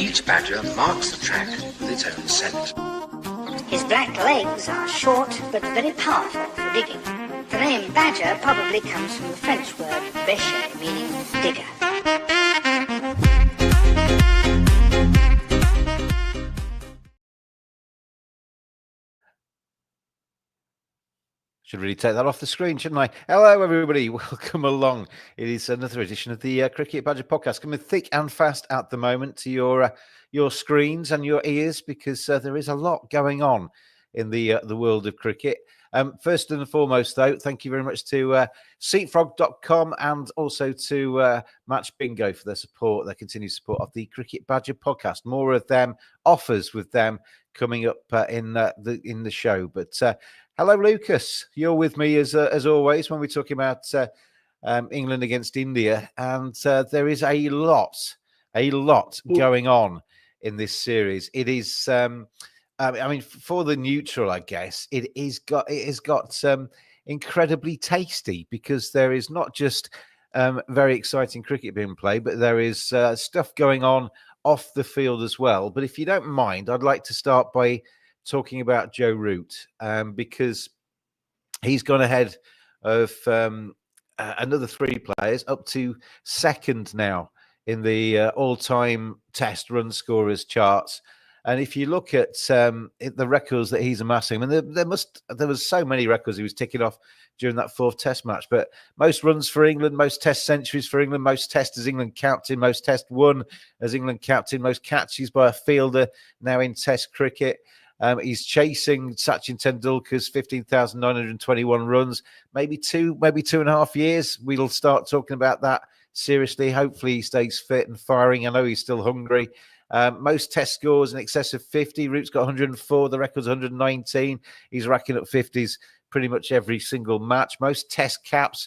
Each badger marks the track with its own scent. His black legs are short but very powerful for digging. The name badger probably comes from the French word bêcher, meaning digger. Should really take that off the screen, shouldn't I? Hello, everybody. Welcome along. It is another edition of the Cricket Badger podcast, coming thick and fast at the moment to your screens and your ears, because there is a lot going on in the world of cricket. First and foremost, though, thank you very much to seatfrog.com and also to Match Bingo for their support, their continued support of the Cricket Badger podcast. More of them offers with them coming up in the show, but. Hello, Lucas. You're with me as always when we're talking about England against India, and there is a lot going on in this series. It is, I mean, for the neutral, I guess it has got incredibly tasty, because there is not just very exciting cricket being played, but there is stuff going on off the field as well. But if you don't mind, I'd like to start by talking about Joe Root, because he's gone ahead of another three players, up to second now in the all-time Test run scorers charts. And if you look at the records that he's amassing, I mean, there was so many records he was ticking off during that fourth Test match. But most runs for England, most Test centuries for England, most Test as England captain, most Test won as England captain, most catches by a fielder now in Test cricket. He's chasing Sachin Tendulkar's 15,921 runs. Maybe 2.5 years. We'll start talking about that seriously. Hopefully he stays fit and firing. I know he's still hungry. Most Test scores in excess of 50. Root's got 104. The record's 119. He's racking up 50s pretty much every single match. Most Test caps.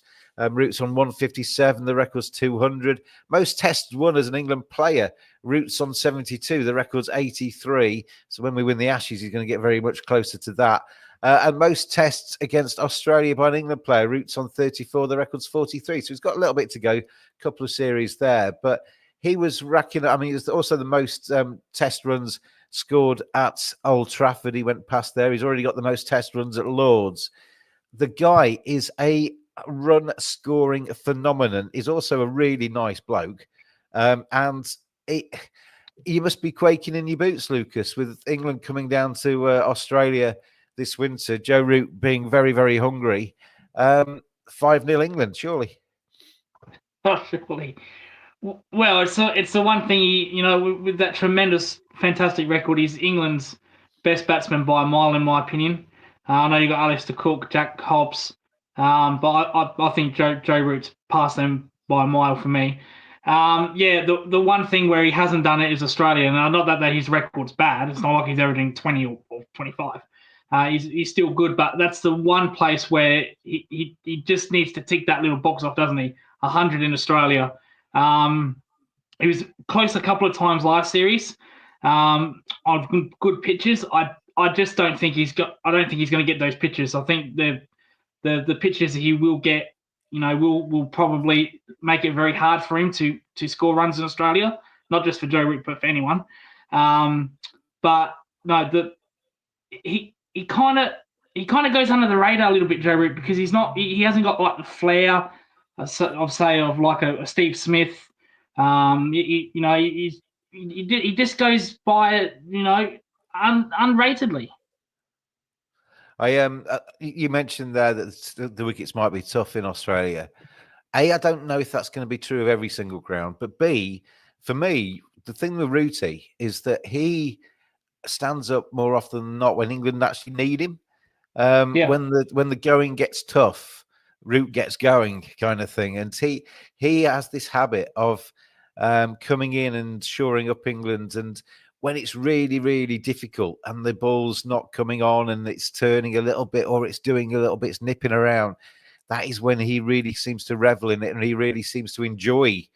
Root's on 157. The record's 200. Most Tests won as an England player. Root's on 72. The record's 83. So when we win the Ashes, he's going to get very much closer to that. And most Tests against Australia by an England player. Root's on 34. The record's 43. So he's got a little bit to go. A couple of series there. But he was racking. I mean, it's also the most Test runs scored at Old Trafford. He went past there. He's already got the most Test runs at Lord's. The guy is a run scoring phenomenon. He's also a really nice bloke, and you must be quaking in your boots, Lucas, with England coming down to Australia this winter. Joe Root being very, very hungry. 5-0 England, surely. Oh, surely. Well, it's the one thing, you know, with that tremendous, fantastic record, he's England's best batsman by a mile, in my opinion. I know you got Alistair Cook, Jack Hobbs. But I think Joe Root's passed them by a mile for me. The one thing where he hasn't done it is Australia. Now, not that his record's bad. It's not like he's averaging 20 or 25. He's still good, but that's the one place where he just needs to tick that little box off, doesn't he? 100 in Australia. He was close a couple of times last series on good pitches. I just don't think I don't think he's going to get those pitches. I think the pitches that he will get, you know, will probably make it very hard for him to score runs in Australia, not just for Joe Root, but for anyone. But no, he kind of goes under the radar a little bit, Joe Root, because he hasn't got like the flair of like a Steve Smith. He just goes by, you know, unratedly. You mentioned there that the wickets might be tough in Australia. A, I don't know if that's going to be true of every single ground, but B, for me, the thing with Rooty is that he stands up more often than not when England actually need him. When the going gets tough, Root gets going, kind of thing, and he has this habit of coming in and shoring up England. And when it's really, really difficult and the ball's not coming on and it's turning a little bit or it's doing a little bit, it's nipping around, that is when he really seems to revel in it and he really seems to enjoy.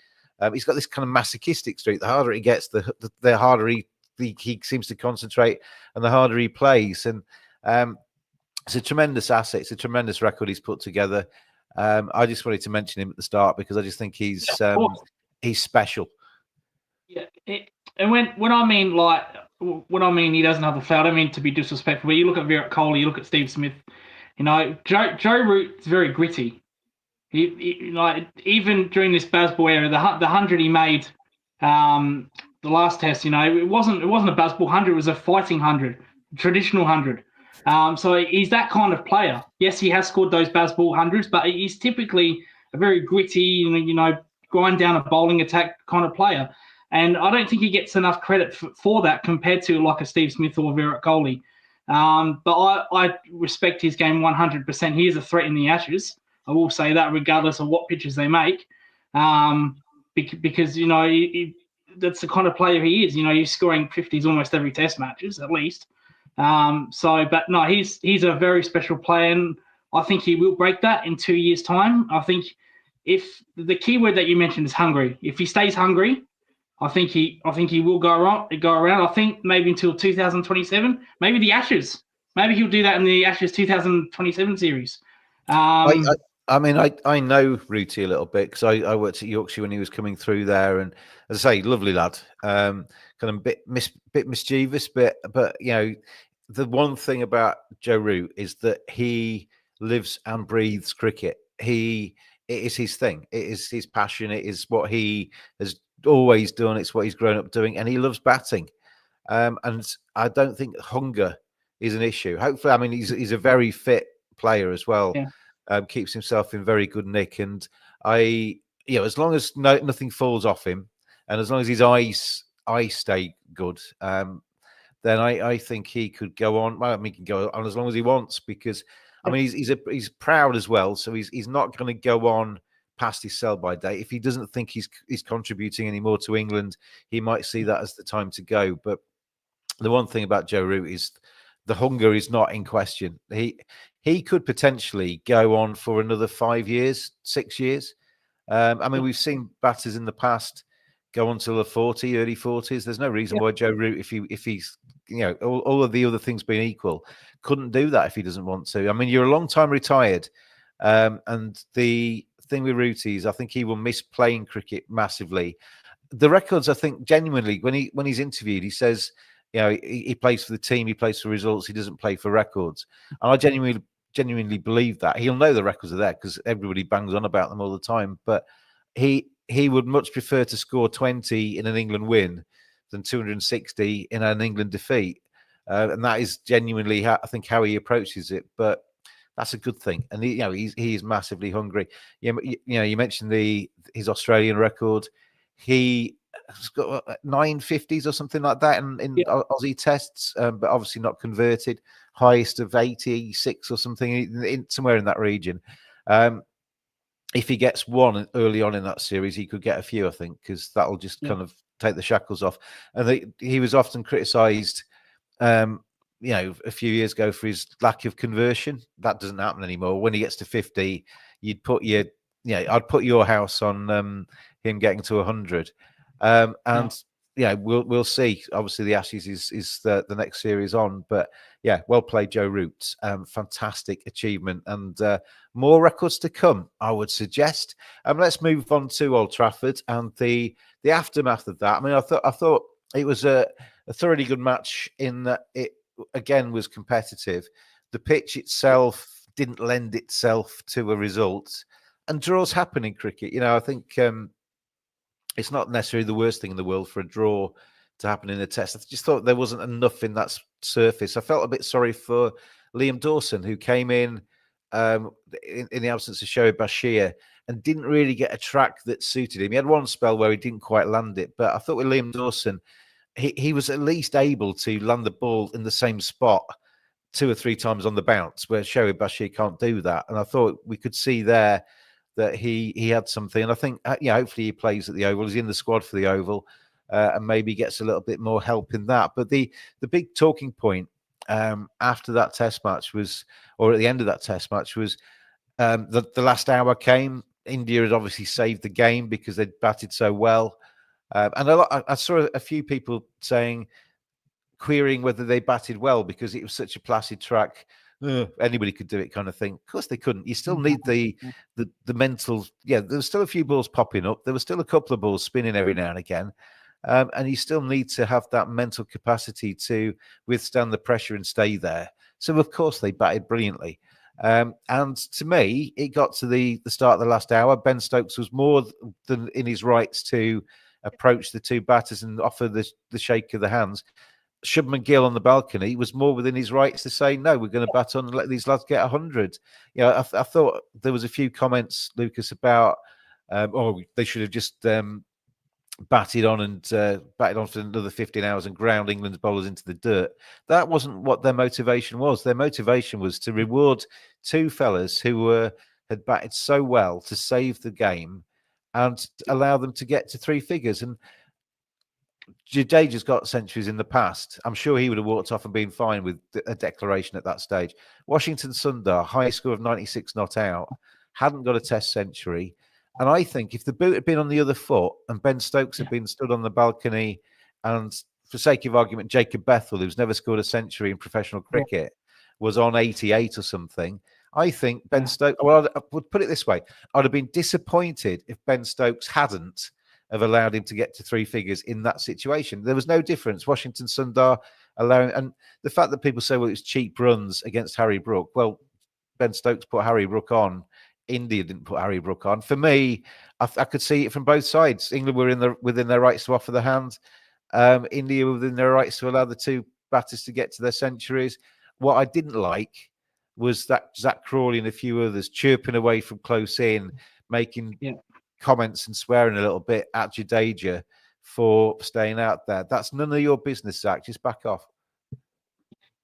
He's got this kind of masochistic streak. The harder he gets, the harder he seems to concentrate and the harder he plays. And it's a tremendous asset. It's a tremendous record he's put together. I just wanted to mention him at the start because I just think he's special. Yeah, And when I mean like when I mean he doesn't have the flair, I don't mean to be disrespectful. But you look at Virat Kohli, you look at Steve Smith. You know, Joe Root is very gritty. He like even during this Bazball era, the 100 he made, the last test, you know, it wasn't a Bazball 100, it was a fighting 100, traditional 100. So he's that kind of player. Yes, he has scored those Bazball 100s, but he's typically a very gritty, you know, grind down a bowling attack kind of player. And I don't think he gets enough credit for that compared to like a Steve Smith or Virat Kohli. But I respect his game 100%. He is a threat in the Ashes. I will say that regardless of what pitches they make, because, you know, that's the kind of player he is. You know, he's scoring 50s almost every test matches, at least. But no, he's a very special player, and I think he will break that in 2 years' time. I think if the key word that you mentioned is hungry, if he stays hungry, I think he will go around. I think maybe until 2027, maybe the Ashes. Maybe he'll do that in the Ashes 2027 series. I mean, I know Rooty a little bit because I worked at Yorkshire when he was coming through there, and as I say, lovely lad. Kind of bit mischievous, but you know, the one thing about Joe Root is that he lives and breathes cricket. It is his thing. It is his passion. It is what he has always done. It's what he's grown up doing, and he loves batting. And I don't think hunger is an issue. Hopefully, I mean, he's a very fit player as well. Yeah. Keeps himself in very good nick, and as long as nothing falls off him, and as long as his eyes stay good, then I think he could go on. Well, I mean, he can go on as long as he wants, because I mean, he's proud as well, so he's not going to go on past his sell-by date. If he doesn't think he's contributing anymore to England, he might see that as the time to go. But the one thing about Joe Root is the hunger is not in question. He could potentially go on for another 5 years, 6 years. I mean, we've seen batters in the past go on till the early 40s. There's no reason why Joe Root, if he's, you know, all of the other things being equal, couldn't do that if he doesn't want to. I mean, you're a long time retired, and the thing with Rooty is I think he will miss playing cricket massively. The records, I think, genuinely, when he's interviewed, he says, you know, he plays for the team, he plays for results, he doesn't play for records. And I genuinely believe that. He'll know the records are there because everybody bangs on about them all the time. But he would much prefer to score 20 in an England win than 260 in an England defeat. And that is genuinely, I think, how he approaches it. But that's a good thing. And he is massively hungry. You mentioned his Australian record. He's got 950s or something like that in Aussie tests, but obviously not converted. Highest of 86 or something, somewhere in that region. If he gets one early on in that series, he could get a few, I think, because that'll just kind of take the shackles off. And he was often criticised, a few years ago for his lack of conversion. That doesn't happen anymore. When he gets to 50, I'd put your house on him getting to 100. We'll see. Obviously, the Ashes is the next series on, but well played, Joe Root. Fantastic achievement, and more records to come, I would suggest. Let's move on to Old Trafford and the aftermath of that. I mean, I thought it was a thoroughly good match in that it again was competitive. The pitch itself didn't lend itself to a result, and draws happen in cricket. You know, I think. It's not necessarily the worst thing in the world for a draw to happen in a test. I just thought there wasn't enough in that surface. I felt a bit sorry for Liam Dawson, who came in the absence of Shoaib Bashir and didn't really get a track that suited him. He had one spell where he didn't quite land it, but I thought with Liam Dawson, he was at least able to land the ball in the same spot 2 or 3 times on the bounce, where Shoaib Bashir can't do that. And I thought we could see there that he had something, and I think hopefully he plays at the Oval. He's in the squad for the Oval, and maybe gets a little bit more help in that. But the big talking point after that Test match was, or at the end of that Test match was, the last hour came. India had obviously saved the game because they'd batted so well, and I saw a few people querying whether they batted well because it was such a placid track. Anybody could do it, kind of thing. Of course they couldn't. You still need the mental. There was still a few balls popping up. There was still a couple of balls spinning every now and again. And you still need to have that mental capacity to withstand the pressure and stay there. So, of course, they batted brilliantly. And to me, it got to the start of the last hour. Ben Stokes was more than in his rights to approach the two batters and offer the shake of the hands. Shubman Gill on the balcony was more within his rights to say, no, we're going to bat on and let these lads get 100. I thought there was a few comments, Lucas, about, they should have just batted on for another 15 hours and ground England's bowlers into the dirt. That wasn't what their motivation was. Their motivation was to reward two fellas who had batted so well to save the game and allow them to get to three figures. And Jadeja's got centuries in the past. I'm sure he would have walked off and been fine with a declaration at that stage. Washington Sundar, high score of 96 not out, hadn't got a test century. And I think if the boot had been on the other foot and Ben Stokes had been stood on the balcony and, for sake of argument, Jacob Bethell, who's never scored a century in professional cricket, was on 88 or something, I think Ben Stokes, well, I would put it this way, I'd have been disappointed if Ben Stokes hadn't have allowed him to get to three figures in that situation. There was no difference. Washington Sundar allowing, and the fact that people say, well, it's cheap runs against Harry Brook. Well, Ben Stokes put Harry Brook on. India didn't put Harry Brook on. For me, I could see it from both sides. England were within their rights to offer the hand. India were within their rights to allow the two batters to get to their centuries. What I didn't like was that Zach Crawley and a few others chirping away from close in, making comments and swearing a little bit at Jadeja for staying out there. That's none of your business, Zach. Just back off.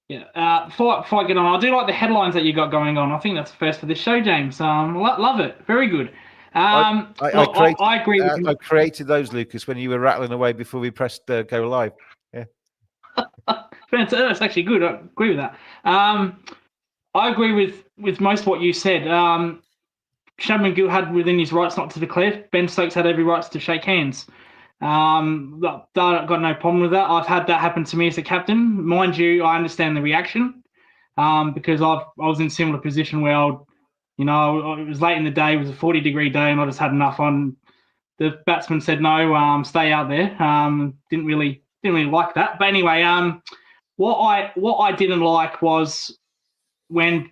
Yeah. Before I get on, I do like the headlines that you got going on. I think that's first for this show, James. Love it. Very good. I agree with you. I created those, Lucas, when you were rattling away before we pressed go live. Yeah. That's actually good. I agree with that. I agree with most of what you said. Shubman Gill had within his rights not to declare. Ben Stokes had every right to shake hands. I've got no problem with that. I've had that happen to me as a captain. Mind you, I understand the reaction because I was in a similar position where it was late in the day. It was a 40-degree day, and I just had enough on. The batsman said no, stay out there. Didn't really like that. But anyway, what I didn't like was when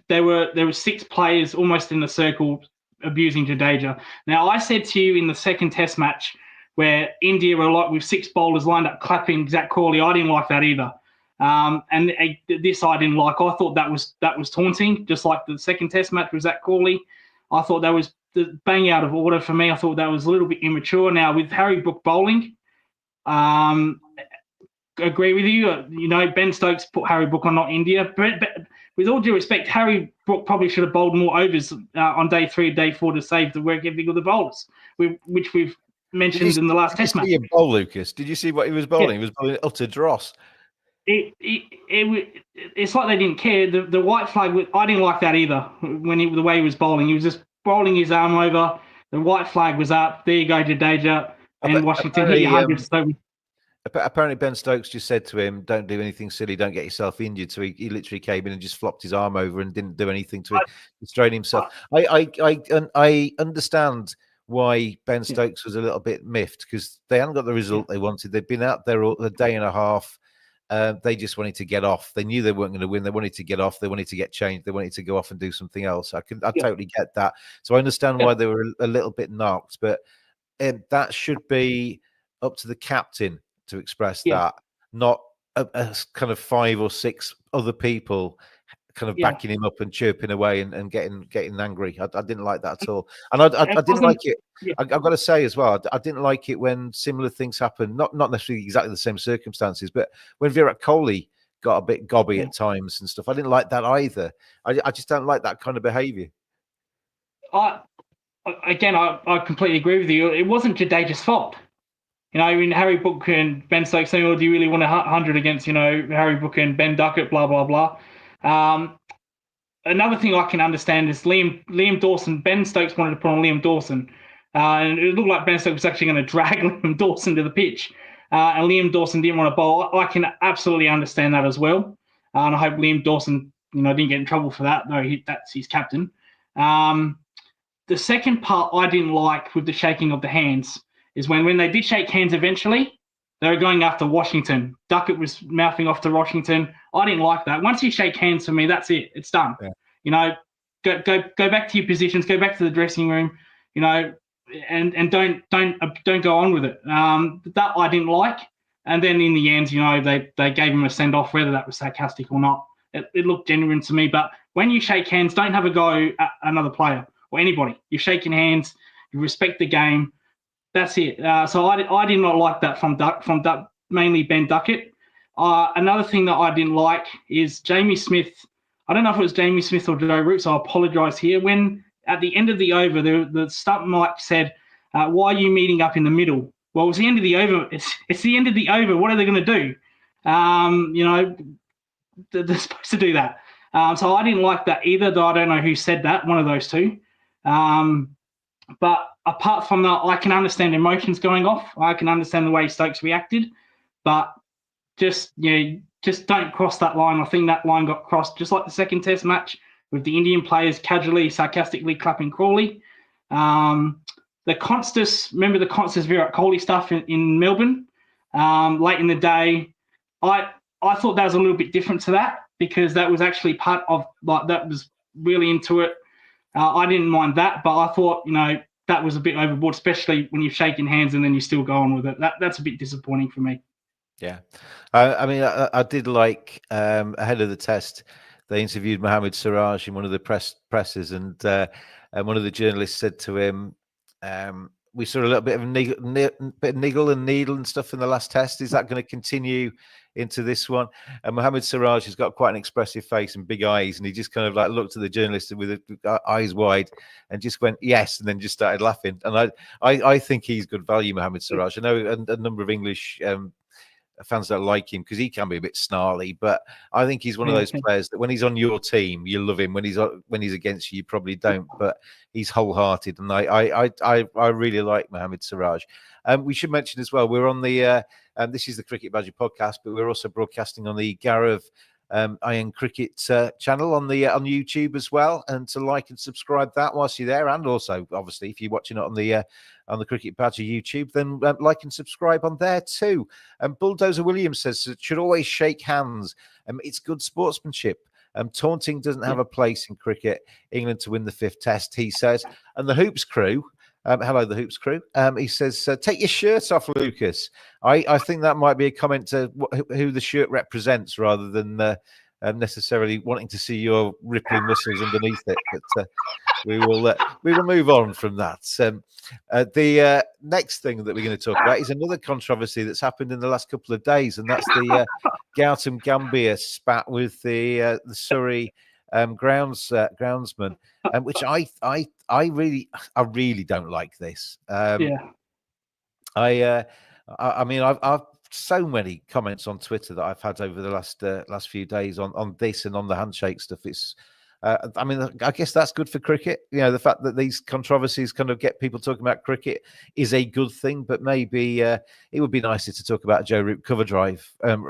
there were six players almost in a circle abusing Jadeja. Now, I said to you in the second Test match where India were with six bowlers lined up clapping Zach Crawley, I didn't like that either. And this I didn't like. I thought that was taunting, just like the second Test match with Zach Crawley. I thought that was the bang out of order for me. I thought that was a little bit immature. Now, with Harry Brook bowling, agree with you. Ben Stokes put Harry Brook on, not India. But with all due respect, Harry Brook probably should have bowled more overs on day 3 and day 4 to save the work ethic of the bowlers, which we've mentioned in the last Test match. Did you see him bowl, Lucas? Did you see what he was bowling? He was bowling utter dross. It's like they didn't care. The white flag, I didn't like that either. The way he was bowling, he was just bowling his arm over. The white flag was up. There you go, Jadeja, and Washington hit your 100. Apparently, Ben Stokes just said to him, "Don't do anything silly. Don't get yourself injured." So he literally came in and just flopped his arm over and didn't do anything to strain himself. I understand why Ben Stokes was a little bit miffed because they hadn't got the result they wanted. They'd been out there a day and a half. They just wanted to get off. They knew they weren't going to win. They wanted to get off. They wanted to get changed. They wanted to go off and do something else. I totally get that. So I understand why they were a little bit knocked, but that should be up to the captain to express that, not a kind of 5 or 6 other people kind of backing him up and chirping away and getting angry. I didn't like that at all. And I didn't like it. I've got to say as well, I didn't like it when similar things happen, not necessarily exactly the same circumstances, but when Virat Kohli got a bit gobby at times and stuff. I didn't like that either. I just don't like that kind of behaviour. I completely agree with you. It wasn't Jadeja's fault. Harry Brook and Ben Stokes saying, "Oh, do you really want 100 against, Harry Brook and Ben Duckett, blah, blah, blah." Another thing I can understand is Liam Dawson. Ben Stokes wanted to put on Liam Dawson. And it looked like Ben Stokes was actually going to drag Liam Dawson to the pitch. And Liam Dawson didn't want to bowl. I can absolutely understand that as well. And I hope Liam Dawson, didn't get in trouble for that, though that's his captain. The second part I didn't like with the shaking of the hands is when they did shake hands eventually, they were going after Washington. Duckett was mouthing off to Washington. I didn't like that. Once you shake hands for me, that's it. It's done. Yeah. You know, go back to your positions, go back to the dressing room, you know, and don't go on with it. That I didn't like. And then in the end, you know, they gave him a send off, whether that was sarcastic or not. It looked genuine to me. But when you shake hands, don't have a go at another player or anybody. You're shaking hands. You respect the game. That's it. So I did not like that from mainly Ben Duckett. Another thing that I didn't like is Jamie Smith. I don't know if it was Jamie Smith or Joe Root, so I apologise here. When at the end of the over, the stump mic said, "Why are you meeting up in the middle?" Well, it's the end of the over. It's the end of the over. What are they going to do? You know, they're supposed to do that. So I didn't like that either, though I don't know who said that, one of those two. But apart from that, I can understand emotions going off. I can understand the way Stokes reacted. But just don't cross that line. I think that line got crossed just like the second test match with the Indian players casually, sarcastically clapping Crawley. The Constas, remember the Constas Virat Kohli stuff in Melbourne late in the day. I thought that was a little bit different to that because that was actually part of that was really into it. I didn't mind that, but I thought that was a bit overboard, especially when you're shaking hands and then you still go on with it. That's a bit disappointing for me. Yeah, I mean, I did like ahead of the test, they interviewed Mohamed Siraj in one of the presses, and one of the journalists said to him, "We saw a little bit of niggle and needle and stuff in the last test. Is that going to continue into this one?" And Mohamed Siraj has got quite an expressive face and big eyes, and he just kind of like looked at the journalist with eyes wide and just went yes, and then just started laughing. And I think he's good value, Mohamed Siraj. I know a number of English fans don't like him because he can be a bit snarly, but I think he's one of those players that when he's on your team, you love him. When he's against you, you probably don't. But he's wholehearted, and I really like Mohamed Siraj. We should mention as well, we're on the this is the Cricket Badger podcast, but we're also broadcasting on the Gaurav Iron Cricket channel on YouTube as well, and to like and subscribe that whilst you're there, and also obviously if you're watching it on the Cricket Badger YouTube, then like and subscribe on there too. And Bulldozer Williams says it should always shake hands. It's good sportsmanship. Taunting doesn't have a place in cricket. England to win the 5th test, he says. And the Hoops crew, hello, the Hoops crew. He says, take your shirt off, Lucas. I think that might be a comment to who the shirt represents rather than necessarily wanting to see your rippling muscles underneath it. But we will move on from that. The next thing that we're going to talk about is another controversy that's happened in the last couple of days, and that's the Gautam Gambhir spat with the Surrey groundsman, which I really don't like this. I mean, I've so many comments on Twitter that I've had over the last few days on this and on the handshake stuff. It's I mean, I guess that's good for cricket. The fact that these controversies kind of get people talking about cricket is a good thing, but maybe it would be nicer to talk about Joe Root cover drive, and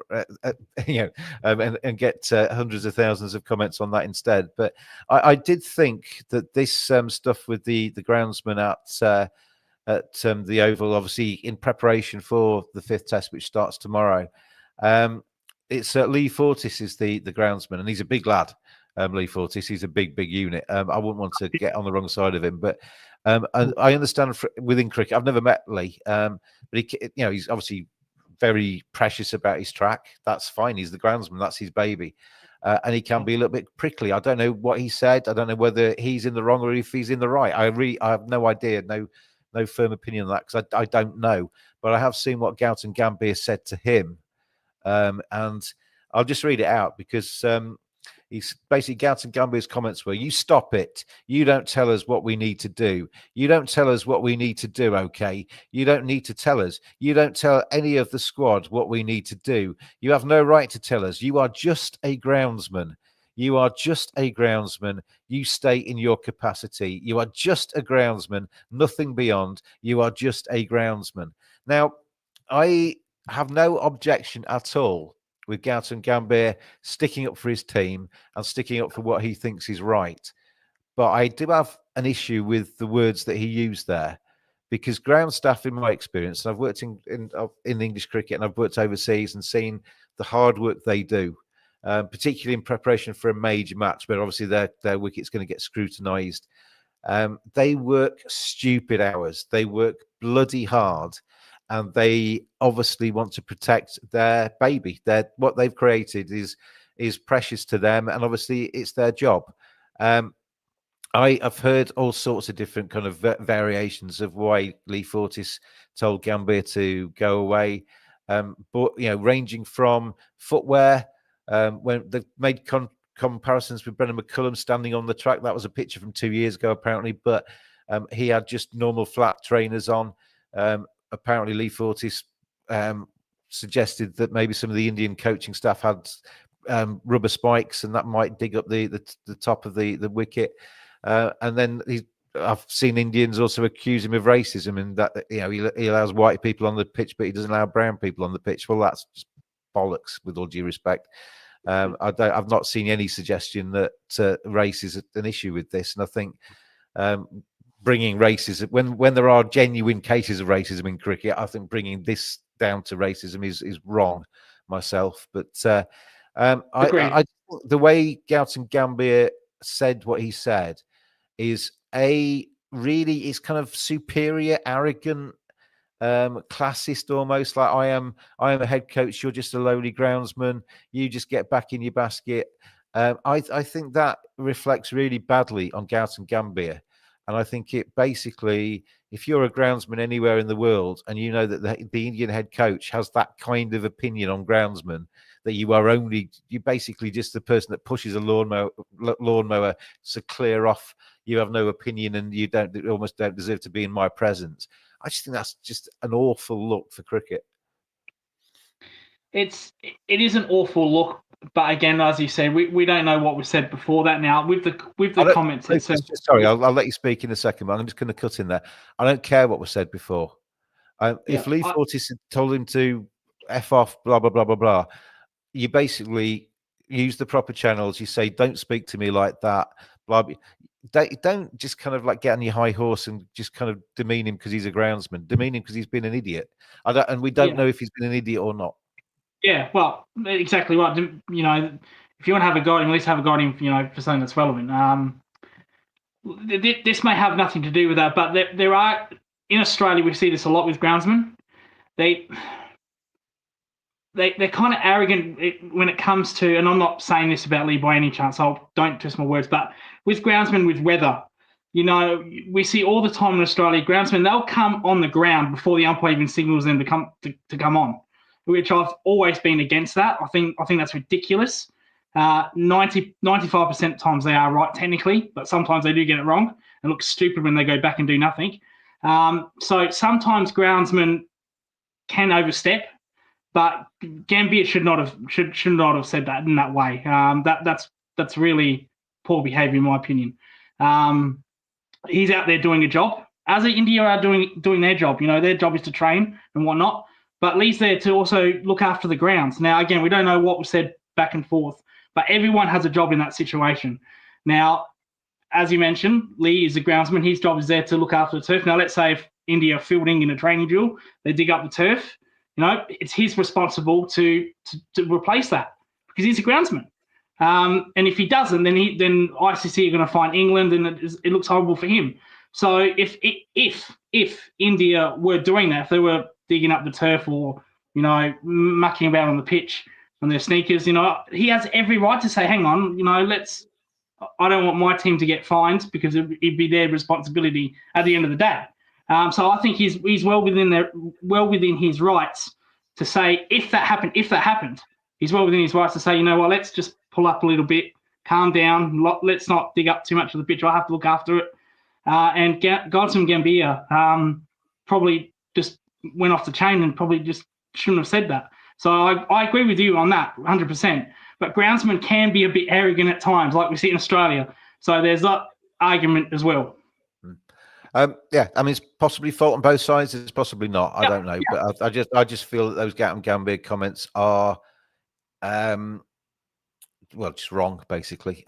get hundreds of thousands of comments on that instead. But I did think that this stuff with the groundsman at the Oval, obviously in preparation for the 5th test, which starts tomorrow. It's Lee Fortis is the groundsman, and he's a big lad. Lee Fortis, he's a big unit. I wouldn't want to get on the wrong side of him, but I understand within cricket. I've never met Lee, but he's obviously very precious about his track. That's fine. He's the groundsman. That's his baby. And he can be a little bit prickly. I don't know what he said. I don't know whether he's in the wrong or if he's in the right. I have no idea. No firm opinion on that because I don't know. But I have seen what Gautam Gambhir said to him, and I'll just read it out because he's basically Gautam Gambhir's comments were, "You stop it. You don't tell us what we need to do. You don't tell us what we need to do, okay? You don't need to tell us. You don't tell any of the squad what we need to do. You have no right to tell us. You are just a groundsman. You are just a groundsman. You stay in your capacity. You are just a groundsman, nothing beyond. You are just a groundsman." Now, I have no objection at all with Gautam Gambhir sticking up for his team and sticking up for what he thinks is right. But I do have an issue with the words that he used there, because ground staff, in my experience, and I've worked in English cricket and I've worked overseas and seen the hard work they do, particularly in preparation for a major match where obviously their wicket's going to get scrutinised. They work stupid hours. They work bloody hard, and they obviously want to protect their baby. What they've created is precious to them, and obviously it's their job. I've heard all sorts of different kind of variations of why Lee Fortis told Gambhir to go away, but ranging from footwear, when they made comparisons with Brendan McCullum standing on the track. That was a picture from 2 years ago, apparently, but he had just normal flat trainers on. Apparently, Lee Fortis suggested that maybe some of the Indian coaching staff had rubber spikes, and that might dig up the top of the wicket. And then I've seen Indians also accuse him of racism, and that he allows white people on the pitch, but he doesn't allow brown people on the pitch. Well, that's just bollocks, with all due respect. I've not seen any suggestion that race is an issue with this, and I think bringing racism when there are genuine cases of racism in cricket, I think bringing this down to racism is wrong myself. But the way Gautam Gambhir said what he said is it's kind of superior, arrogant, classist, almost like I am a head coach, you're just a lowly groundsman, you just get back in your basket. I think that reflects really badly on Gautam Gambhir, and I think it basically, if you're a groundsman anywhere in the world and you know that the Indian head coach has that kind of opinion on groundsmen, that you're basically just the person that pushes a lawnmower to clear off. You have no opinion, and you almost don't deserve to be in my presence. I just think that's just an awful look for cricket. It is an awful look, but again, as you said, we don't know what was said before that. Now with the comments, sorry, I'll let you speak in a second, but I'm just going to cut in there. I don't care what was said before. If Lee Fortis told him to F off, blah blah blah blah blah, you basically use the proper channels. You say, don't speak to me like that. Blah. Don't just kind of like get on your high horse and just kind of demean him because he's a groundsman. Demean him because he's been an idiot. And we don't know if he's been an idiot or not. Yeah, well, exactly right. If you want to have a go at him, at least have a go at him, for something that's relevant. This may have nothing to do with that, but there are, in Australia, we see this a lot with groundsmen. They're kind of arrogant when it comes to, and I'm not saying this about Lee by any chance, so don't twist my words, but with groundsmen, with weather, we see all the time in Australia, groundsmen, they'll come on the ground before the umpire even signals them to come on, which I've always been against that. I think that's ridiculous. 95% of times they are right technically, but sometimes they do get it wrong and look stupid when they go back and do nothing. So sometimes groundsmen can overstep, but Gambhir should not have said that in that way. That's really poor behaviour, in my opinion. He's out there doing a job, as India are doing their job. Their job is to train and whatnot. But Lee's there to also look after the grounds. Now, again, we don't know what was said back and forth, but everyone has a job in that situation. Now, as you mentioned, Lee is a groundsman. His job is there to look after the turf. Now, let's say if India are fielding in a training drill, they dig up the turf. It's his responsible to replace that because he's a groundsman. And if he doesn't, then ICC are going to find England, and it looks horrible for him. So if India were doing that, if they were digging up the turf or mucking about on the pitch on their sneakers, he has every right to say, hang on, I don't want my team to get fined because it'd be their responsibility at the end of the day. So I think he's well within his rights to say if that happened, he's well within his rights to say, let's just pull up a little bit, calm down, let's not dig up too much of the pitch. I have to look after it. And Gautam Gambhir probably just went off the chain and probably just shouldn't have said that. So I agree with you on that 100%. But groundsmen can be a bit arrogant at times, like we see in Australia. So there's that argument as well. It's possibly fault on both sides. It's possibly not. I don't know, but I just feel that those Gautam Gambhir comments are, just wrong. Basically,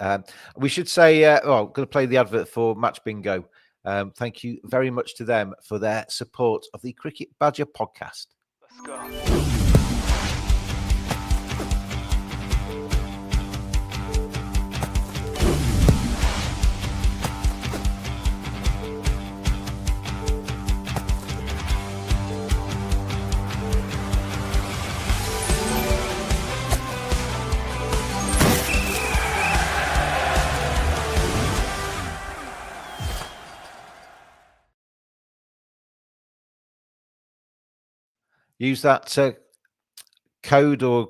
we should say, I'm going to play the advert for Match Bingo. Thank you very much to them for their support of the Cricket Badger podcast. Let's go. Use that code or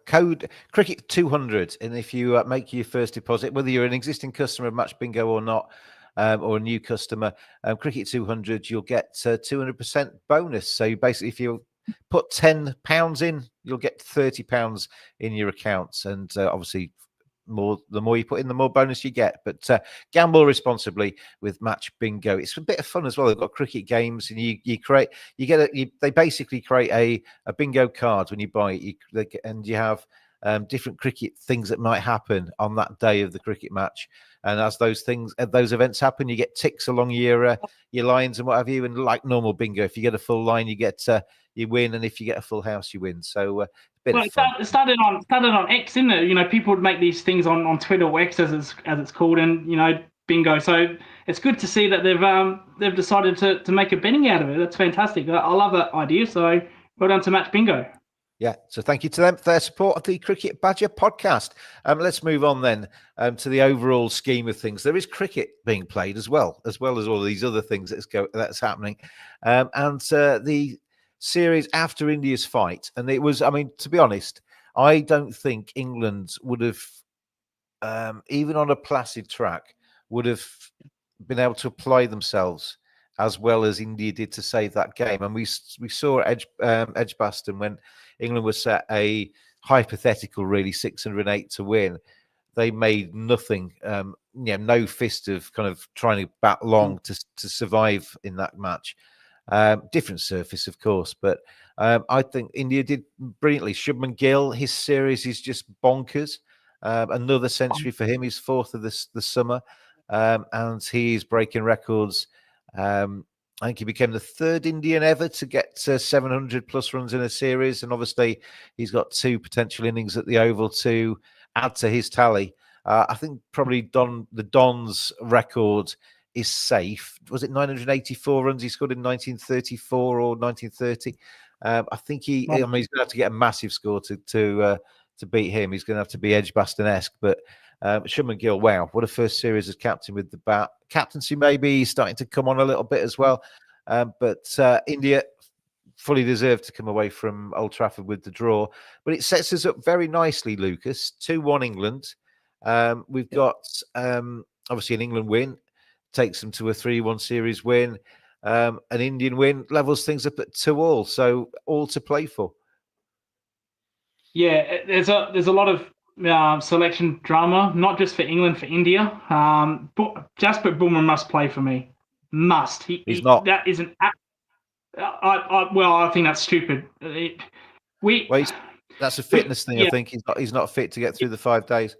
code Cricket 200, and if you make your first deposit, whether you're an existing customer of Match Bingo or not, or a new customer, Cricket 200, you'll get 200% bonus. So basically, if you put £10 in, you'll get £30 in your accounts, and obviously, the more you put in, the more bonus you get. But gamble responsibly with Match Bingo. It's a bit of fun as well. They've got cricket games, and they basically create a bingo card when you buy it, and you have different cricket things that might happen on that day of the cricket match. And as those events happen, you get ticks along your lines and what have you. And like normal bingo, if you get a full line, you win, and if you get a full house, you win. So it started on X, didn't it? People would make these things on Twitter or X as it's called, and bingo. So it's good to see that they've decided to make a betting out of it. That's fantastic. I love that idea. So well done to Match Bingo. Yeah, so thank you to them for their support of the Cricket Badger podcast. Let's move on then to the overall scheme of things. There is cricket being played as well as all of these other things that's happening, and the series after India's fight. And it was, to be honest, I don't think England would have, even on a placid track, would have been able to apply themselves as well as India did to save that game. And we saw Edgbaston when England was set a hypothetical, really 608 to win. They made nothing, no fist of kind of trying to bat long to survive in that match. Different surface, of course, but I think India did brilliantly. Shubman Gill, his series is just bonkers. Another century for him, his fourth of the summer, and he's breaking records. I think he became the third Indian ever to get 700 plus runs in a series, and obviously he's got 2 potential innings at the Oval to add to his tally. I think probably the Don's record is safe. Was it 984 runs he scored in 1934 or 1930? I think he's going to have to get a massive score to beat him. He's going to have to be Edgbaston-esque. But Shubman Gill, wow, what a first series as captain with the bat. Captaincy maybe starting to come on a little bit as well. But India fully deserved to come away from Old Trafford with the draw. But it sets us up very nicely, Lucas. 2-1 England. We've got obviously an England win. Takes them to a 3-1 series win. An Indian win levels things up at 2-2. So all to play for. Yeah, there's a lot of selection drama, not just for England, for India. Jasprit Bumrah must play for me. Must. He's not. That is an. I think that's stupid. That's a fitness thing. Yeah. I think he's not fit to get through the 5 days.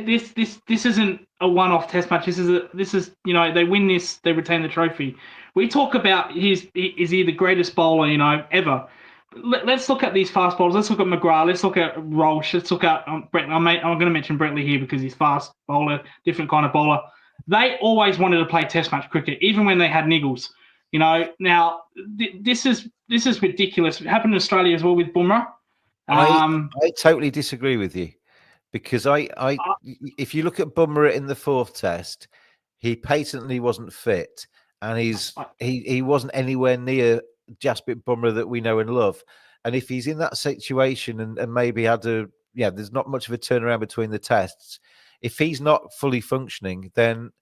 This isn't a one-off test match. This is they win this, they retain the trophy. We talk about is he the greatest bowler ever. Let's look at these fast bowlers. Let's look at McGrath. Let's look at Roche. Let's look at Brett. I'm going to mention Bretley here because he's fast bowler, different kind of bowler. They always wanted to play test match cricket, even when they had niggles. Now this is ridiculous. It happened in Australia as well with Bumrah. I totally disagree with you. Because if you look at Bumrah in the 4th test, he patently wasn't fit, and he wasn't anywhere near Jasprit Bumrah that we know and love. And if he's in that situation and maybe there's not much of a turnaround between the tests. If he's not fully functioning, then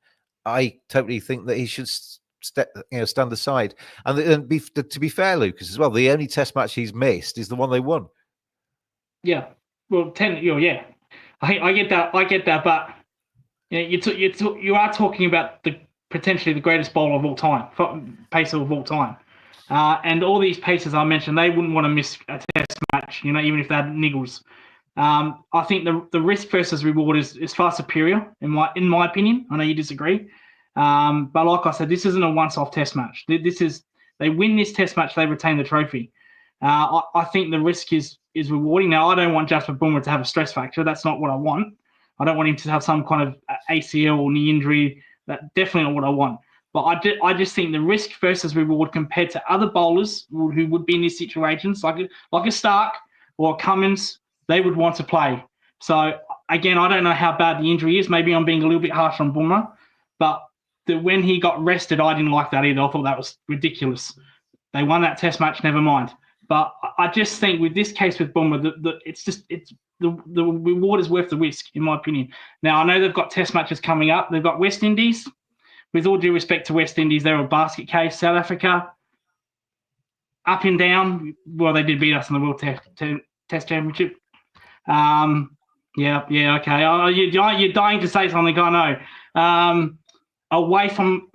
I totally think that he should stand aside. And to be fair, Lucas, as well, the only test match he's missed is the one they won. Yeah, well, 10. Yeah. I get that, but you are talking about potentially the greatest bowler of all time, pacer of all time, and all these pacers I mentioned, they wouldn't want to miss a test match, even if they had niggles. I think the risk versus reward is far superior in my opinion. I know you disagree. But like I said, this isn't a once-off Test match. They win this Test match, they retain the trophy. I think the risk is rewarding. Now, I don't want Jasper Boomer to have a stress factor. That's not what I want. I don't want him to have some kind of ACL or knee injury. That's definitely not what I want. But I just think the risk versus reward compared to other bowlers who would be in these situations, like a Stark or a Cummins, they would want to play. So, again, I don't know how bad the injury is. Maybe I'm being a little bit harsh on Boomer. But when he got rested, I didn't like that either. I thought that was ridiculous. They won that Test match, never mind. But I just think with this case with Boomer, the reward is worth the risk, in my opinion. Now, I know they've got Test matches coming up. They've got West Indies. With all due respect to West Indies, they're a basket case. South Africa, up and down. Well, they did beat us in the World Test Championship. Yeah, okay. You're dying to say something, I know. Away from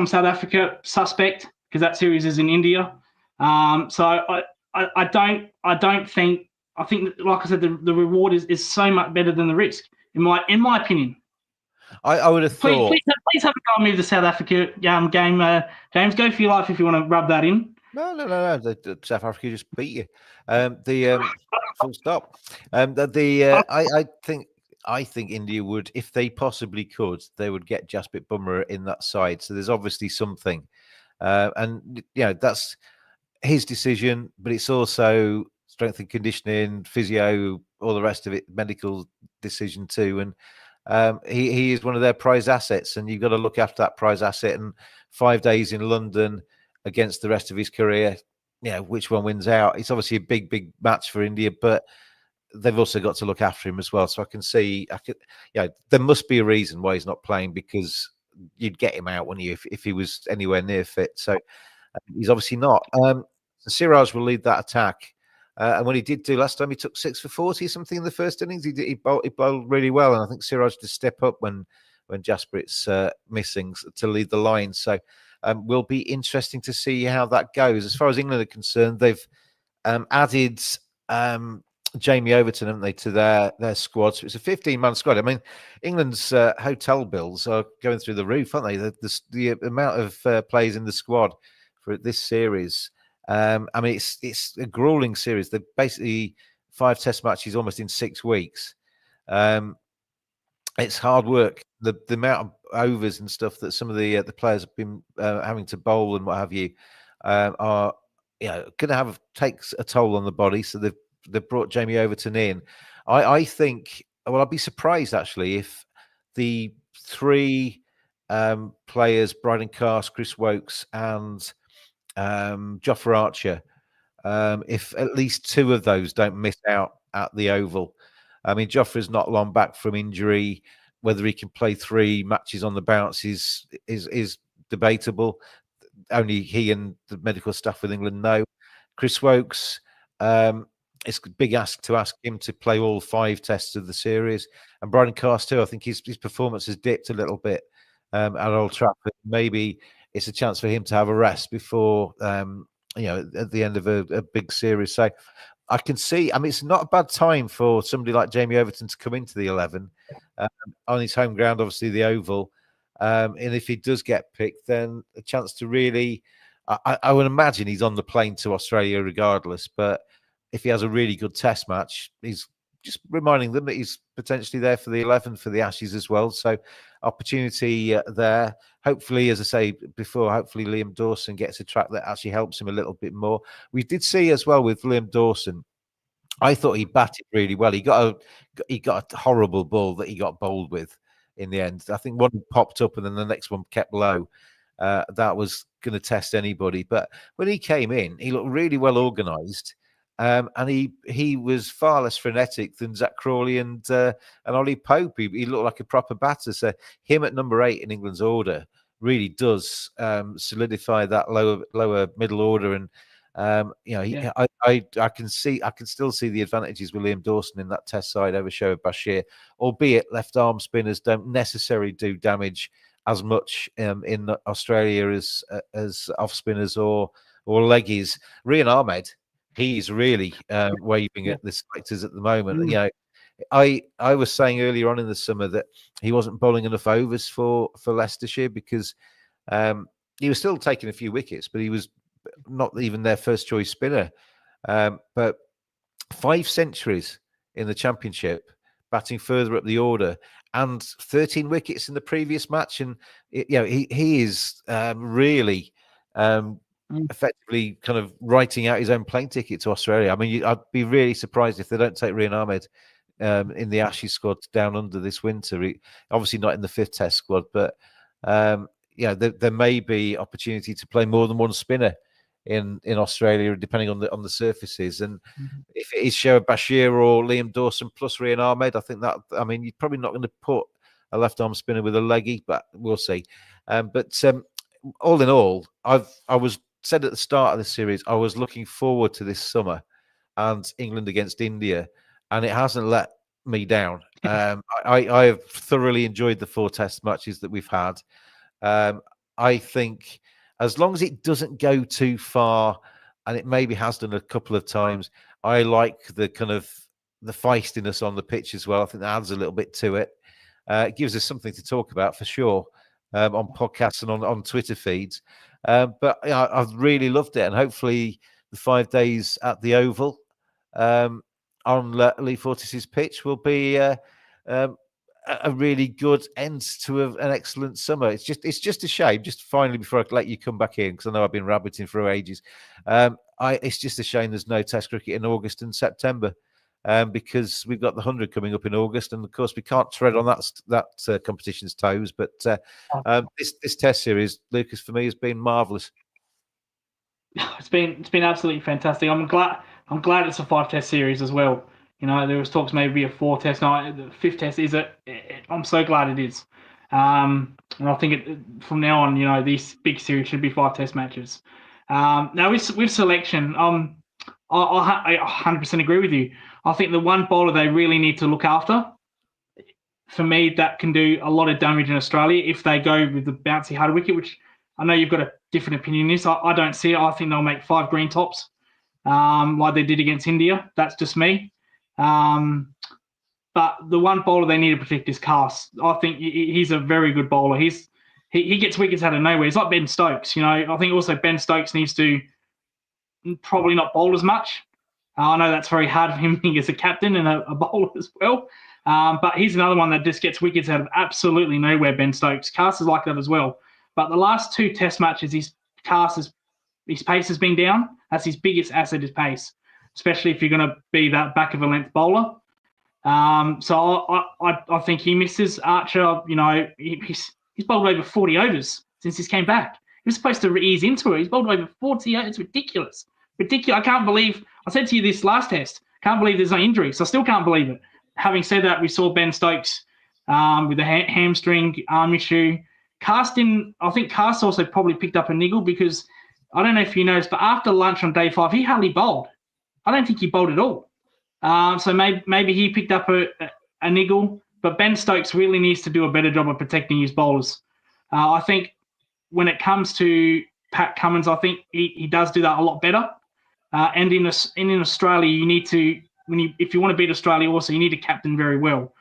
South Africa, suspect, because that series is in India. So I don't think. I think, like I said, the reward is so much better than the risk, in my opinion. I would have thought. Please have a go and move the South Africa game. James, go for your life if you want to rub that in. No. The South Africa just beat you. Full stop. I think India would, if they possibly could, they would get Jasprit Bumrah in that side. So there's obviously something, and that's his decision, but it's also strength and conditioning, physio, all the rest of it, medical decision too. And he is one of their prize assets, and you've got to look after that prize asset. And 5 days in London against the rest of his career, which one wins out? It's obviously a big match for India, but they've also got to look after him as well. So I can see, there must be a reason why he's not playing, because you'd get him out, wouldn't you, if he was anywhere near fit? So he's obviously not. Siraj will lead that attack. And when he did do last time, he took 6 for 40 something in the first innings. He bowled really well, and I think Siraj to step up when Jasprit's missing to lead the line. So will be interesting to see how that goes. As far as England are concerned, they've added Jamie Overton, haven't they, to their squad? So it's a 15-man squad. I mean, England's hotel bills are going through the roof, aren't they? The amount of players in the squad for this series. I mean, it's a grueling series. They're basically 5 Test matches almost in 6 weeks. It's hard work. The amount of overs and stuff that some of the players have been having to bowl and what have you are going to takes a toll on the body. So they've brought Jamie Overton in. I think. Well, I'd be surprised actually if the 3 players, Bryden Cast, Chris Wokes, and Jofra Archer, if at least 2 of those don't miss out at the Oval. I mean, Jofra's not long back from injury. Whether he can play 3 matches on the bounce is debatable. Only he and the medical staff with England know. Chris Wokes, it's a big ask to ask him to play all 5 tests of the series. And Bryden Cast too. I think his performance has dipped a little bit at Old Trafford. Maybe it's a chance for him to have a rest before, at the end of a big series. So I can see, I mean, it's not a bad time for somebody like Jamie Overton to come into the 11 on his home ground, obviously the Oval. And if he does get picked, then a chance to really, I would imagine he's on the plane to Australia regardless. But if he has a really good Test match, he's just reminding them that he's potentially there for the 11 for the Ashes as well. So opportunity there. Hopefully, as I say before, hopefully Liam Dawson gets a track that actually helps him a little bit more. We did see as well with Liam Dawson, I thought he batted really well. He got a horrible ball that he got bowled with in the end. I think one popped up and then the next one kept low. That was going to test anybody. But when he came in, he looked really well organised. And he was far less frenetic than Zach Crawley and Ollie Pope. He looked like a proper batter. So him at number 8 in England's order really does solidify that lower middle order. And I can still see the advantages with Liam Dawson in that Test side over Shoaib Bashir, albeit left arm spinners don't necessarily do damage as much in Australia as off spinners or leggies. Rian Ahmed. He's really waving at the selectors at the moment. I was saying earlier on in the summer that he wasn't bowling enough overs for Leicestershire because he was still taking a few wickets, but he was not even their first choice spinner. But 5 centuries in the Championship, batting further up the order, and 13 wickets in the previous match, and he is really effectively kind of writing out his own plane ticket to Australia. I mean, I'd be really surprised if they don't take Rian Ahmed in the Ashes squad down under this winter. Obviously not in the 5th Test squad, but there may be opportunity to play more than one spinner in Australia, depending on the surfaces. And if it is Shoaib Bashir or Liam Dawson plus Rian Ahmed, I think that, I mean, you're probably not going to put a left arm spinner with a leggy, but we'll see. But all in all, I was said at the start of the series, I was looking forward to this summer and England against India, and it hasn't let me down. I have thoroughly enjoyed the 4 Test matches that we've had. I think as long as it doesn't go too far, and it maybe has done a couple of times, I like the kind of the feistiness on the pitch as well. I think that adds a little bit to it. It gives us something to talk about for sure on podcasts and on Twitter feeds. But I've really loved it, and hopefully the 5 days at the Oval on Lee Fortis's pitch will be a really good end to an excellent summer. It's just a shame. Just finally, before I let you come back in, because I know I've been rabbiting for ages, it's just a shame there's no Test cricket in August and September, because we've got the 100 coming up in August, and of course we can't tread on that competition's toes. But this Test series, Lucas, for me has been marvellous. It's been absolutely fantastic. I'm glad it's a 5 Test series as well. You know, there was talks maybe a 4 Test. No, the 5th Test is I'm so glad it is. And I think from now on, you know, these big series should be 5 Test matches. Now with selection, I 100% agree with you. I think the one bowler they really need to look after, for me, that can do a lot of damage in Australia if they go with the bouncy hard wicket, which I know you've got a different opinion in this. I don't see it. I think they'll make 5 green tops, like they did against India. That's just me. But the one bowler they need to protect is Cass. I think he's a very good bowler. He gets wickets out of nowhere. He's like Ben Stokes. You know, I think also Ben Stokes needs to probably not bowl as much. I know that's very hard for him being as a captain and a bowler as well. But he's another one that just gets wickets out of absolutely nowhere, Ben Stokes. Cass is like that as well. But the last 2 Test matches, his pace has been down. That's his biggest asset, his pace, especially if you're going to be that back of a length bowler. So I think he misses. Archer, you know, he's bowled over 40 overs since he came back. He was supposed to ease into it. He's bowled over 40 overs. It's ridiculous. I can't believe, I said to you this last Test, can't believe there's no injuries. I still can't believe it. Having said that, we saw Ben Stokes with a hamstring arm issue. I think Cass also probably picked up a niggle because, I don't know if you noticed, but after lunch on day 5, he hardly bowled. I don't think he bowled at all. So maybe he picked up a niggle, but Ben Stokes really needs to do a better job of protecting his bowlers. I think when it comes to Pat Cummins, I think he does do that a lot better. And in Australia, you need to, if you want to beat Australia, also you need to captain very well.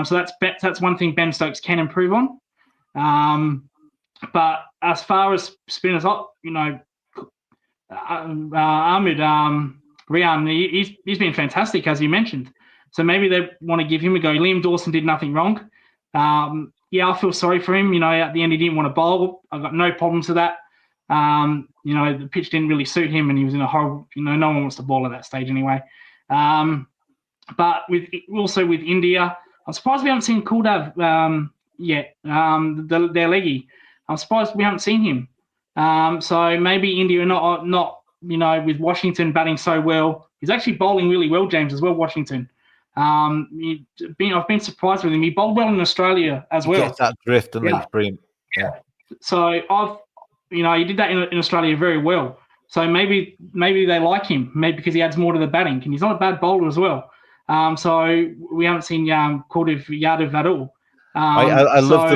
So that's one thing Ben Stokes can improve on. But as far as spinners, you know, Ahmed Rian, he's been fantastic, as you mentioned. So maybe they want to give him a go. Liam Dawson did nothing wrong. I feel sorry for him. You know, at the end he didn't want to bowl. I've got no problems with that. You know, the pitch didn't really suit him, and he was in a horrible. You know, no one wants to bowl at that stage anyway. But with India, I'm surprised we haven't seen Kuldev yet. Their leggy. I'm surprised we haven't seen him. So maybe India are not. You know, with Washington batting so well, he's actually bowling really well, James, as well. Washington. I've been surprised with him. He bowled well in Australia as well. Gets that drift, and he's brilliant. Yeah. So he did that in Australia very well. So maybe they like him, maybe because he adds more to the batting, and he's not a bad bowler as well. So we haven't seen Kuldev Yadav at all. I love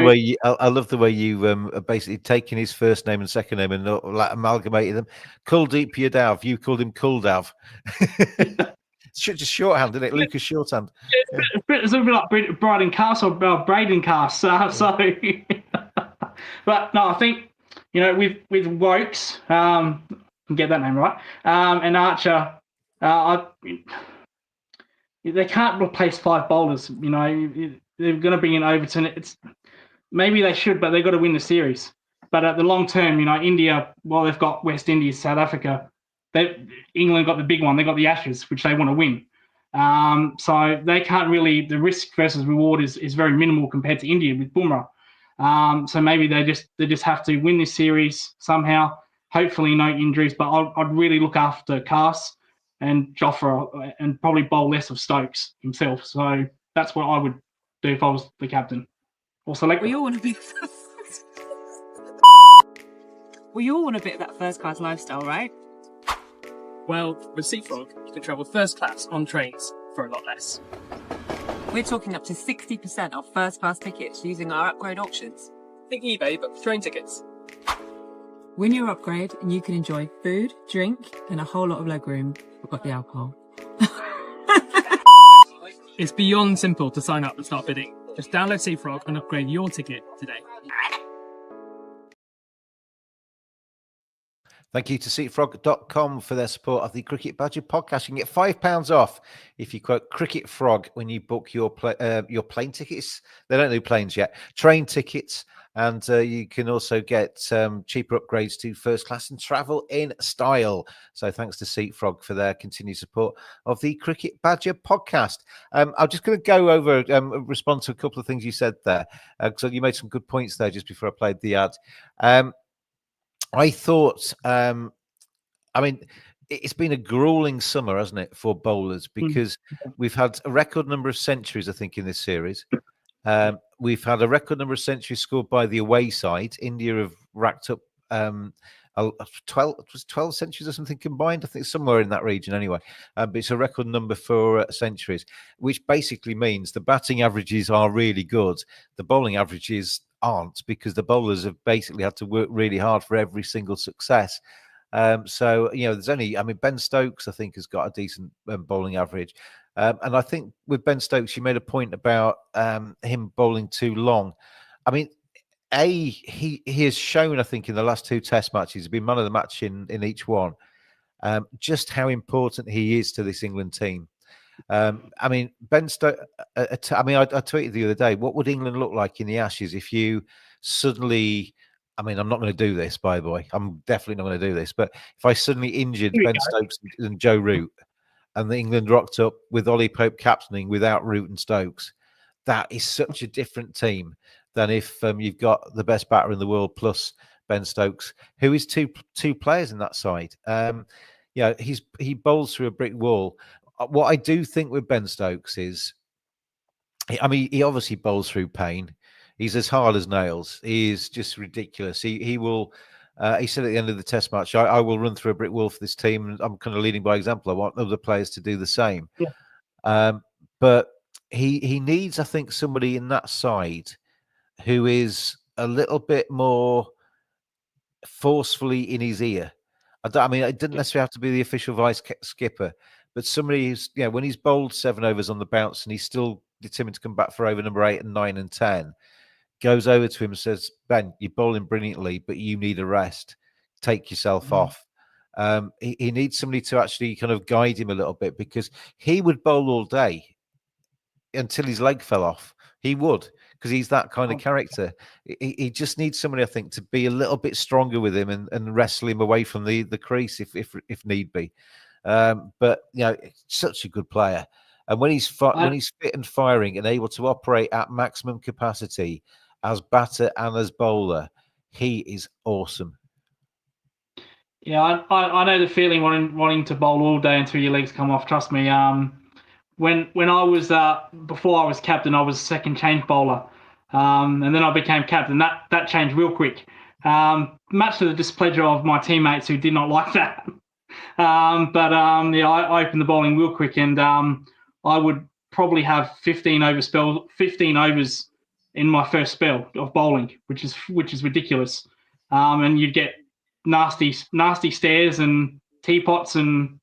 the way you are basically taking his first name and second name and amalgamating them. Kuldeep Yadav, you called him Kuldav. Just shorthand, isn't it? Lucas Shorthand. It's a bit like Braden Cast or Braden Cast. So, but no, I think with Wokes, get that name right, and Archer, they can't replace 5 bowlers. They're going to bring in Overton. Maybe they should, but they've got to win the series. But at the long term, India, well, they've got West Indies, South Africa. England got the big one. They got the Ashes, which they want to win. So they can't really. The risk versus reward is very minimal compared to India with Bumrah. So maybe they just have to win this series somehow. Hopefully, no injuries. But I'd really look after Cass and Jofra and probably bowl less of Stokes himself. So that's what I would do if I was the captain. Or select. We all want to be. We all want a bit of that first class lifestyle, right? Well, with Seafrog, you can travel first class on trains for a lot less. We're talking up to 60% off first class tickets using our upgrade options. Think eBay, but for train tickets. Win your upgrade and you can enjoy food, drink, and a whole lot of legroom. We've got the alcohol. It's beyond simple to sign up and start bidding. Just download Seafrog and upgrade your ticket today. Thank you to seatfrog.com for their support of the Cricket Badger podcast. You can get £5 off if you quote Cricket Frog when you book your plane tickets. They don't do planes yet. Train tickets. And you can also get cheaper upgrades to first class and travel in style. So thanks to Seatfrog for their continued support of the Cricket Badger podcast. I'm just going to go over, respond to a couple of things you said there. So you made some good points there just before I played the ad. I thought, it's been a grueling summer, hasn't it, for bowlers? Because we've had a record number of centuries, I think, in this series. We've had a record number of centuries scored by the away side. India have racked up 12 centuries or something combined. I think somewhere in that region anyway. But it's a record number for centuries, which basically means the batting averages are really good. The bowling averages aren't, because the bowlers have basically had to work really hard for every single success. So, there's only, Ben Stokes, I think, has got a decent bowling average. And I think with Ben Stokes, you made a point about him bowling too long. He has shown, I think, in the last 2 test matches, he's been man of the match in each one, just how important he is to this England team. Ben Stokes, I tweeted the other day, what would England look like in the Ashes if you suddenly, I'm not going to do this, by the way, I'm definitely not going to do this, but if I suddenly injured Ben Stokes and Joe Root, and England rocked up with Ollie Pope captaining without Root and Stokes, that is such a different team than if you've got the best batter in the world plus Ben Stokes, who is two players in that side. He bowls through a brick wall. What I do think with Ben Stokes is, he obviously bowls through pain. He's as hard as nails. He is just ridiculous. He will. He said at the end of the test match, I will run through a brick wall for this team, and I'm kind of leading by example. I want other players to do the same. Yeah. But he needs, I think, somebody in that side who is a little bit more forcefully in his ear. It didn't necessarily have to be the official vice skipper, but somebody who's, when he's bowled 7 overs on the bounce and he's still determined to come back for over number 8 and 9 and 10, goes over to him and says, Ben, you're bowling brilliantly, but you need a rest. Take yourself off. He needs somebody to actually kind of guide him a little bit, because he would bowl all day until his leg fell off. He would, because he's that kind of character. He just needs somebody, I think, to be a little bit stronger with him and wrestle him away from the crease if need be. But such a good player. And when he's fit and firing and able to operate at maximum capacity as batter and as bowler, he is awesome. Yeah, I know the feeling wanting to bowl all day until your legs come off. Trust me. When I was before I was captain, I was second change bowler, and then I became captain. That changed real quick, much to the displeasure of my teammates who did not like that. I opened the bowling real quick, and I would probably have 15 overs in my first spell of bowling, which is ridiculous. And you'd get nasty stares and teapots and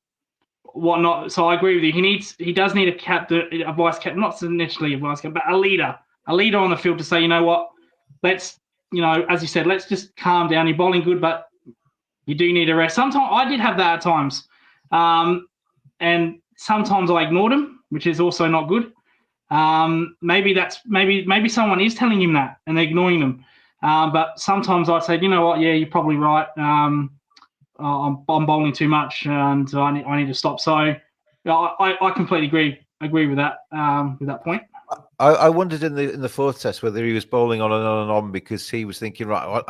whatnot. So I agree with you. He does need a vice captain, not necessarily a vice captain, but a leader on the field to say, you know what, let's, as you said, let's just calm down. You're bowling good, but you do need a rest. Sometimes I did have that at times, and sometimes I ignored him, which is also not good. Maybe someone is telling him that and they're ignoring them. But sometimes I'd say, you know what, yeah, you're probably right. I'm bowling too much, and I need to stop. So I completely agree with that point. I wondered in the fourth test whether he was bowling on and on and on because he was thinking, right,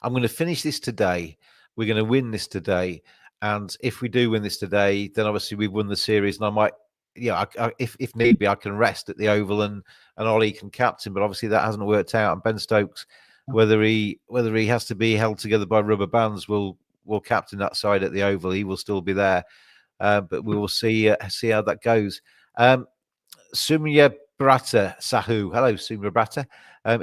I'm going to finish this today. We're going to win this today, and if we do win this today, then obviously we've won the series, and I might, if need be, I can rest at the Oval and Ollie can captain. But obviously that hasn't worked out. And Ben Stokes, whether he has to be held together by rubber bands, will captain that side at the Oval. He will still be there, but we will see how that goes. Sumya Brata Sahu. Hello, Sumya Brata.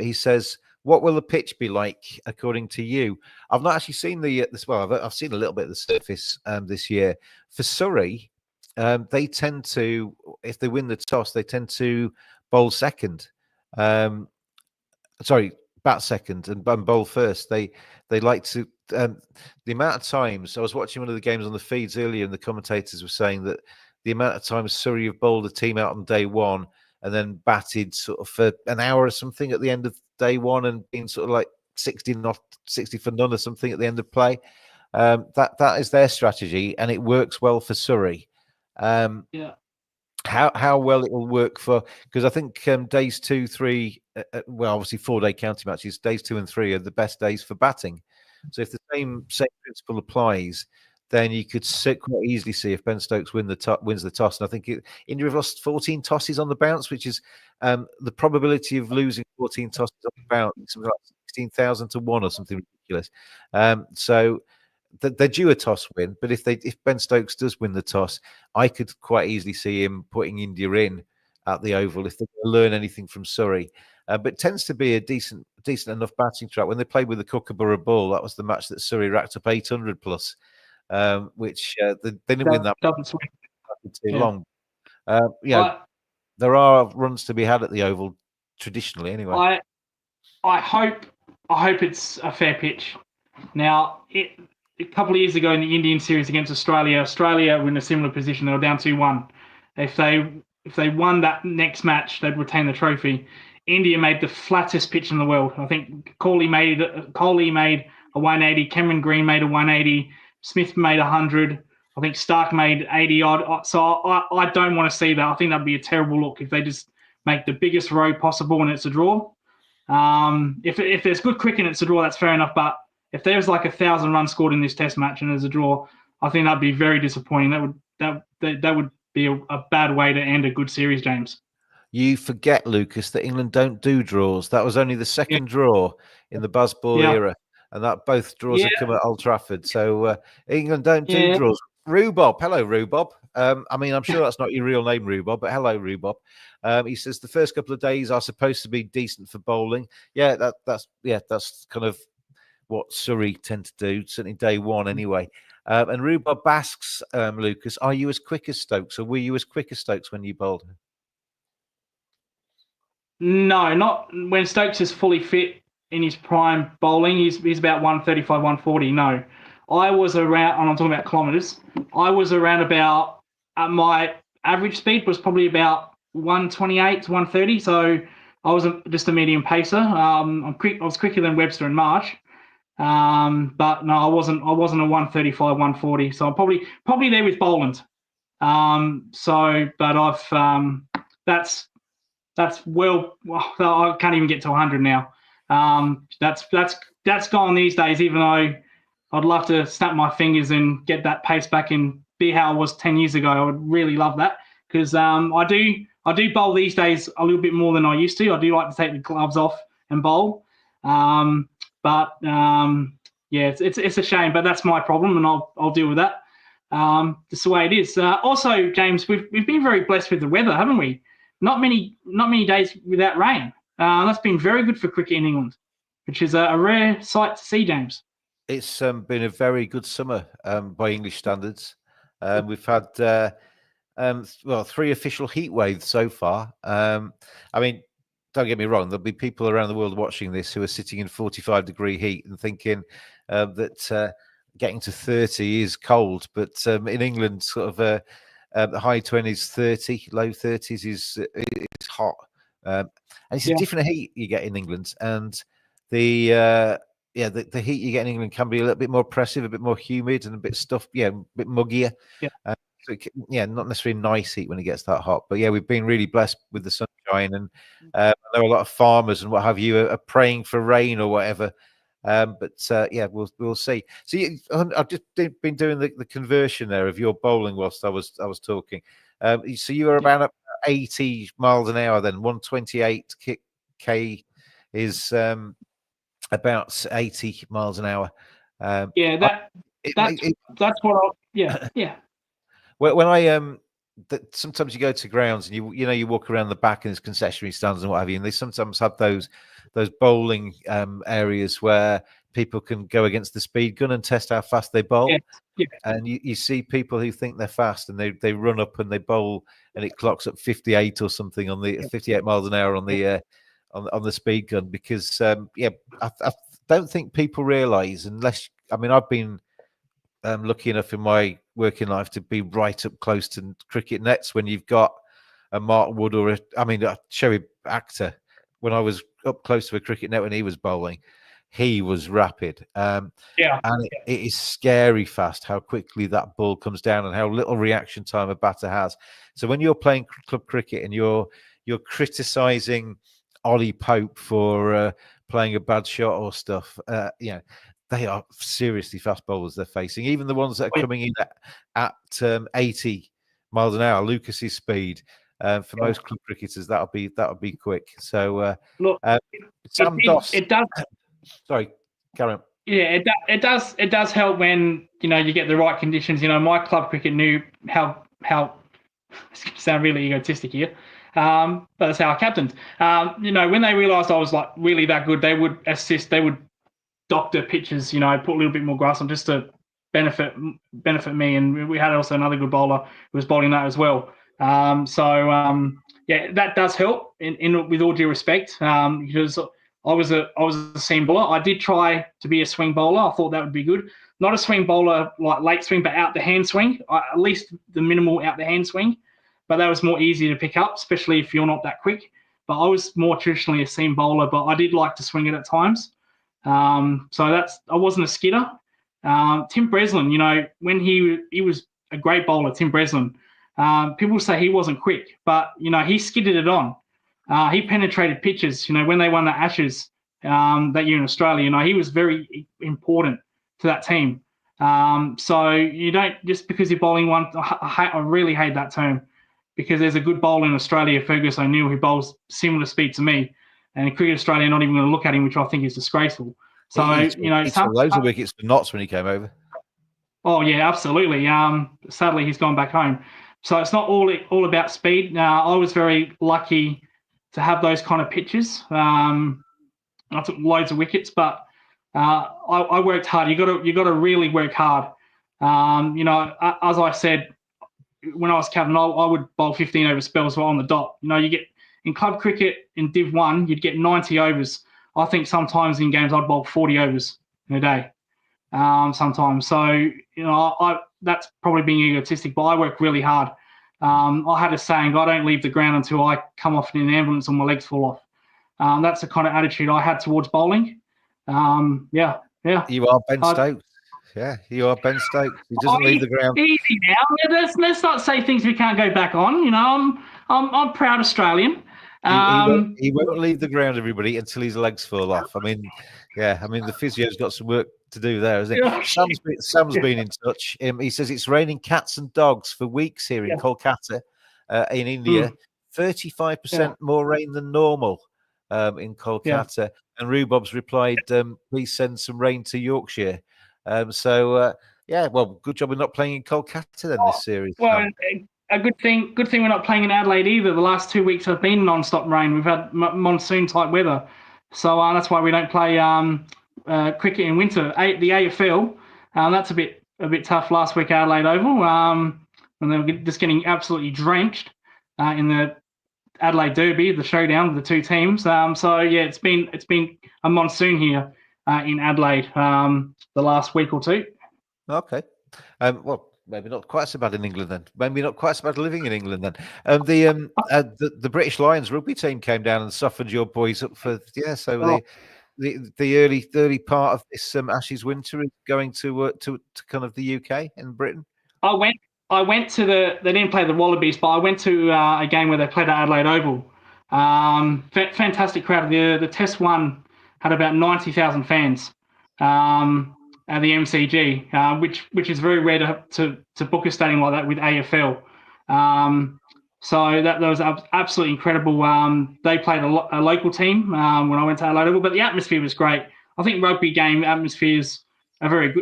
He says, what will the pitch be like according to you? I've not actually seen I've seen a little bit of the surface this year. For Surrey, they tend to, if they win the toss, they tend to bowl second. Bat second and bowl first. They like to. The amount of times I was watching one of the games on the feeds earlier, and the commentators were saying that the amount of times Surrey have bowled a team out on day one and then batted sort of for an hour or something at the end of day one and been sort of like 60 for none or something at the end of play. That is their strategy, and it works well for Surrey. Yeah. How well it will work because I think days 2, 3, obviously 4-day county matches, days 2 and 3 are the best days for batting. So if the same principle applies, then you could quite easily see if Ben Stokes wins the toss. And I think India have lost 14 tosses on the bounce, which is the probability of losing 14 tosses on the bounce, something like 16,000 to 1 or something ridiculous. So they're due a toss win, but if Ben Stokes does win the toss, I could quite easily see him putting India in at the Oval if they learn anything from Surrey. But it tends to be a decent enough batting track. When they played with the Kookaburra Bull, that was the match that Surrey racked up 800 plus, which they didn't win that too long. There are runs to be had at the Oval traditionally, anyway. I hope it's a fair pitch. Now, a couple of years ago in the Indian series against Australia were in a similar position. They were down 2-1. If they won that next match, they'd retain the trophy. India made the flattest pitch in the world. I think Kohli made a 180. Cameron Green made a 180. Smith made 100. I think Stark made 80 odd. So I don't want to see that. I think that'd be a terrible look if they just make the biggest row possible and it's a draw. If there's good cricket and it's a draw, that's fair enough. But if there's like 1,000 runs scored in this Test match and there's a draw, I think that'd be very disappointing. That would be a bad way to end a good series, James. You forget, Lucas, that England don't do draws. That was only the second draw in the Buzz Ball era, and that both draws have come at Old Trafford. So England don't do draws. Rhubob, hello, Rhubob. I'm sure that's not your real name, Rhubob, but hello, Rhubob. He says the first couple of days are supposed to be decent for bowling. Yeah, that's kind of what Surrey tend to do, certainly day one anyway. And Rhubob asks, Lucas, are you as quick as Stokes, or were you as quick as Stokes when you bowled? No, not when Stokes is fully fit in his prime bowling. He's about 135, 140. No, I was around, and I'm talking about kilometres. I was around about, my average speed was probably about 128 to 130. So I was just a medium pacer. I was quicker than Webster and Marsh. But no, I wasn't a 135, 140. So I'm probably there with Boland. But I've, I can't even get to 100 now. That's gone these days, even though I'd love to snap my fingers and get that pace back and be how I was 10 years ago. I would really love that because I do bowl these days a little bit more than I used to. I do like to take the gloves off and bowl. It's a shame, but that's my problem, and I'll deal with that. Just the way it is. Also, James, we've been very blessed with the weather, haven't we? Not many days without rain. That's been very good for cricket in England, which is a rare sight to see, James. It's been a very good summer by English standards. We've had well, 3 official heat waves so far. I mean, don't get me wrong, there'll be people around the world watching this who are sitting in 45-degree heat and thinking that getting to 30 is cold, but in England, sort of the high 20s, 30, low 30s is hot. And it's a different heat you get in England, and the heat you get in England can be a little bit more oppressive, a bit more humid, and a bit stuffed, a bit muggier. So not necessarily nice heat when it gets that hot, but we've been really blessed with the sunshine, and I know a lot of farmers and what have you are praying for rain or whatever. We'll see. So I've just been doing the conversion there of your bowling whilst I was talking. So you were about 80 miles an hour then. 128 k is about 80 miles an hour. That's what I. When I sometimes you go to grounds and you walk around the back and there's concessionary stands and what have you, and they sometimes have those bowling areas where people can go against the speed gun and test how fast they bowl. And you see people who think they're fast and they run up and they bowl and it clocks up 58 or something on the 58 miles an hour on the speed gun, because I don't think people realize, unless I've been lucky enough in my working life to be right up close to cricket nets when you've got a Mark Wood or a Sherry Actor. When I was up close to a cricket net when he was bowling, he was rapid. And it is scary fast how quickly that ball comes down and how little reaction time a batter has. So when you're playing club cricket and you're criticising Ollie Pope for playing a bad shot or stuff, they are seriously fast bowlers they're facing. Even the ones that are coming in at 80 miles an hour, Lucas's speed. For most club cricketers, that'll be quick. So Sam Doss. It does. Sorry, carry on. Yeah, it does help when you get the right conditions. My club cricket knew how. It's going to sound really egotistic here, but that's how I captained. When they realised I was like really that good, they would assist. They would doctor pitches. Put a little bit more grass on just to benefit me. And we had also another good bowler who was bowling that as well. That does help. In with all due respect, because I was a seam bowler. I did try to be a swing bowler. I thought that would be good. Not a swing bowler like late swing, but out the hand swing. At least the minimal out the hand swing. But that was more easy to pick up, especially if you're not that quick. But I was more traditionally a seam bowler, but I did like to swing it at times. I wasn't a skidder. Tim Breslin, when he was a great bowler, Tim Breslin. People say he wasn't quick, but he skidded it on. He penetrated pitches. When they won the Ashes that year in Australia, he was very important to that team. So you don't, just because you're bowling one. I really hate that term, because there's a good bowler in Australia, Fergus O'Neill, who bowls similar speed to me, and Cricket Australia not even going to look at him, which I think is disgraceful. So he took loads of wickets for Notts when he came over. Oh yeah, absolutely. Sadly, he's gone back home. So it's not all about speed. I was very lucky to have those kind of pitches. I took loads of wickets, but I worked hard. You got to really work hard. As I said, when I was captain, I would bowl 15 over spells on the dot. You get in club cricket in Div 1, you'd get 90 overs. I think sometimes in games I'd bowl 40 overs in a day. Sometimes. So, that's probably being egotistic, but I work really hard. I had a saying, I don't leave the ground until I come off in an ambulance or my legs fall off. That's the kind of attitude I had towards bowling. Yeah. You are Ben Stokes. Yeah, you are Ben Stokes. He doesn't leave the ground. Easy now. Let's not say things we can't go back on. I'm proud Australian. He won't leave the ground, everybody, until his legs fall off. The physio's got some work to do there, isn't it? Yeah. Sam's been in touch. He says it's raining cats and dogs for weeks here in Kolkata, in India. 35% more rain than normal in Kolkata. Yeah. And Rubob's replied, please send some rain to Yorkshire. Good job we're not playing in Kolkata then this series. Well, a good thing we're not playing in Adelaide either. The last 2 weeks have been non-stop rain. We've had monsoon type weather, so that's why we don't play cricket in winter. The AFL, that's a bit a bit tough last week at Adelaide Oval, when they were just getting absolutely drenched in the Adelaide Derby, the showdown of the two teams. So yeah, it's been a monsoon here in Adelaide the last week or two. Okay. Well, maybe not quite so bad in England then. Maybe not quite so bad living in England then. The British Lions rugby team came down and suffered your boys up for So the early part of this Ashes winter is going to kind of the UK and Britain. I went to they didn't play the Wallabies, but I went to a game where they played at Adelaide Oval. Fantastic crowd. The Test one had about 90,000 fans at the MCG, which is very rare to book a stadium like that with AFL. So that was absolutely incredible. They played a local team when I went to Adelaide Oval, but the atmosphere was great. I think rugby game atmospheres are very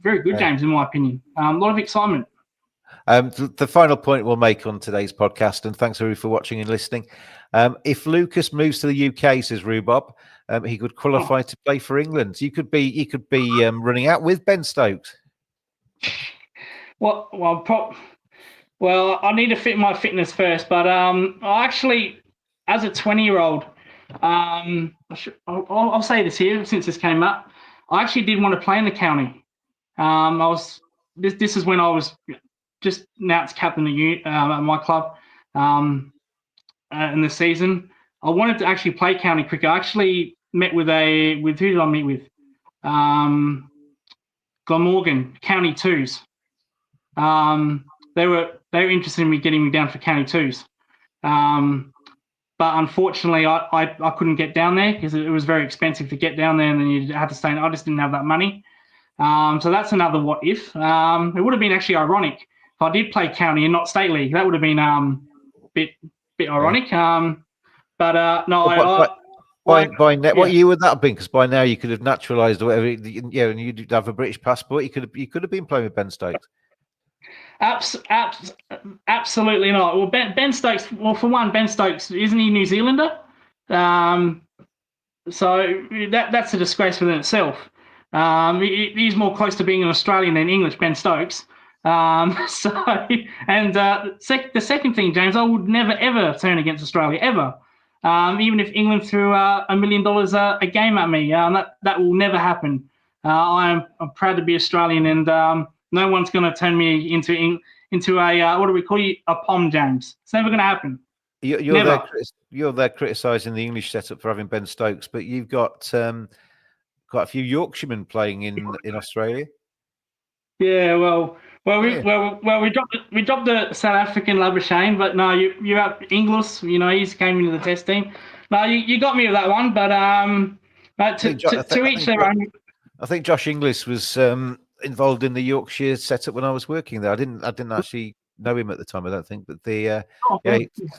good games in my opinion. A lot of excitement. The final point we'll make on today's podcast, and thanks everybody for watching and listening. If Lucas moves to the UK, says Rhubarb, he could qualify to play for England. You could be running out with Ben Stokes. Well, I need to fit my fitness first, but I actually, as a 20-year-old, I'll say this here since this came up. I actually did want to play in the county. This is when I was just announced captain at my club in the season. I wanted to actually play county cricket. I actually met with who did I meet with? Glamorgan, County Twos. They were interested in getting me down for County Twos. But unfortunately, I couldn't get down there because it was very expensive to get down there, and then you had to stay. I just didn't have that money. So that's another what if. It would have been actually ironic if I did play county and not state league. That would have been bit ironic. But no. What year would that have been? Because by now you could have naturalised or whatever. Yeah, and you'd have a British passport. You could have been playing with Ben Stokes. Absolutely not. Well, Ben Stokes. Well, for one, Ben Stokes isn't he New Zealander? So that's a disgrace within itself. He's more close to being an Australian than English, Ben Stokes. The second thing, James, I would never ever turn against Australia ever. Even if England threw $1 million a game at me, that will never happen. I'm proud to be Australian, and no one's going to turn me into a what do we call you? A pom, James. It's never going to happen. You're there criticising the English setup for having Ben Stokes, but you've got quite a few Yorkshiremen playing in Australia. Yeah, we dropped the South African Labuschagne, but no, you have Inglis. He's came into the Test team. No, you got me with that one, but to each their own. I think Josh Inglis was involved in the Yorkshire setup when I was working there. I didn't actually know him at the time, I don't think, but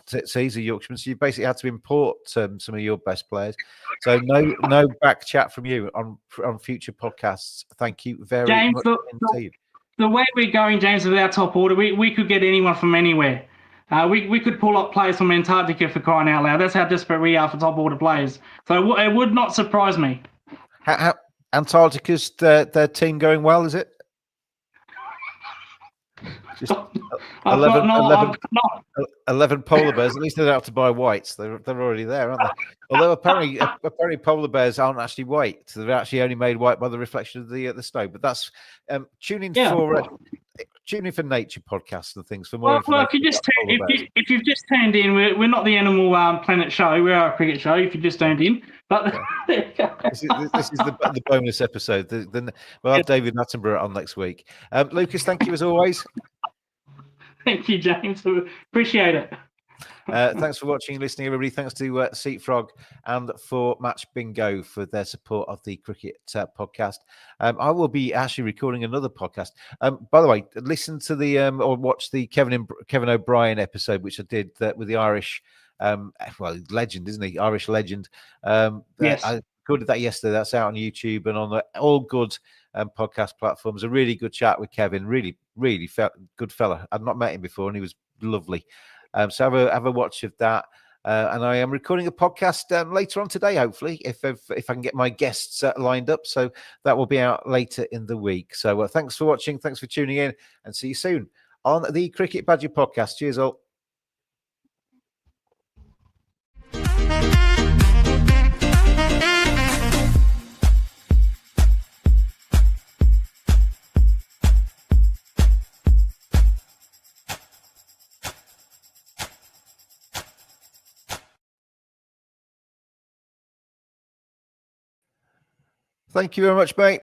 so he's a Yorkshireman. So you basically had to import some of your best players. So no back chat from you on future podcasts. Thank you very James, much indeed. The way we're going, James, with our top order, we could get anyone from anywhere. We could pull up players from Antarctica for crying out loud. That's how desperate we are for top order players. So it would not surprise me. How Antarctica's their team going well, is it? Just 11 polar bears. At least they don't have to buy whites. They're already there, aren't they? Although apparently polar bears aren't actually white. So they're actually only made white by the reflection of the snow. But that's tune in for nature podcasts and things for more information. If you've just tuned in, we're not the Animal Planet show. We are a cricket show. If you just tuned in, but this is the bonus episode. We'll have David Attenborough on next week. Lucas, thank you as always. Thank you, James. Appreciate it. Thanks for watching and listening, everybody. Thanks to Seat Frog and for Match Bingo for their support of the cricket podcast. I will be actually recording another podcast. By the way, listen to or watch the Kevin O'Brien episode, which I did with the Irish legend, isn't he? Irish legend. Yes. I recorded that yesterday. That's out on YouTube and on all good podcast platforms. A really good chat with Kevin. Really, really good fella. I'd not met him before, and he was lovely. So have a watch of that. And I am recording a podcast later on today, hopefully, if I can get my guests lined up. So that will be out later in the week. So thanks for watching. Thanks for tuning in, and see you soon on the Cricket Badger podcast. Cheers all. Thank you very much, mate.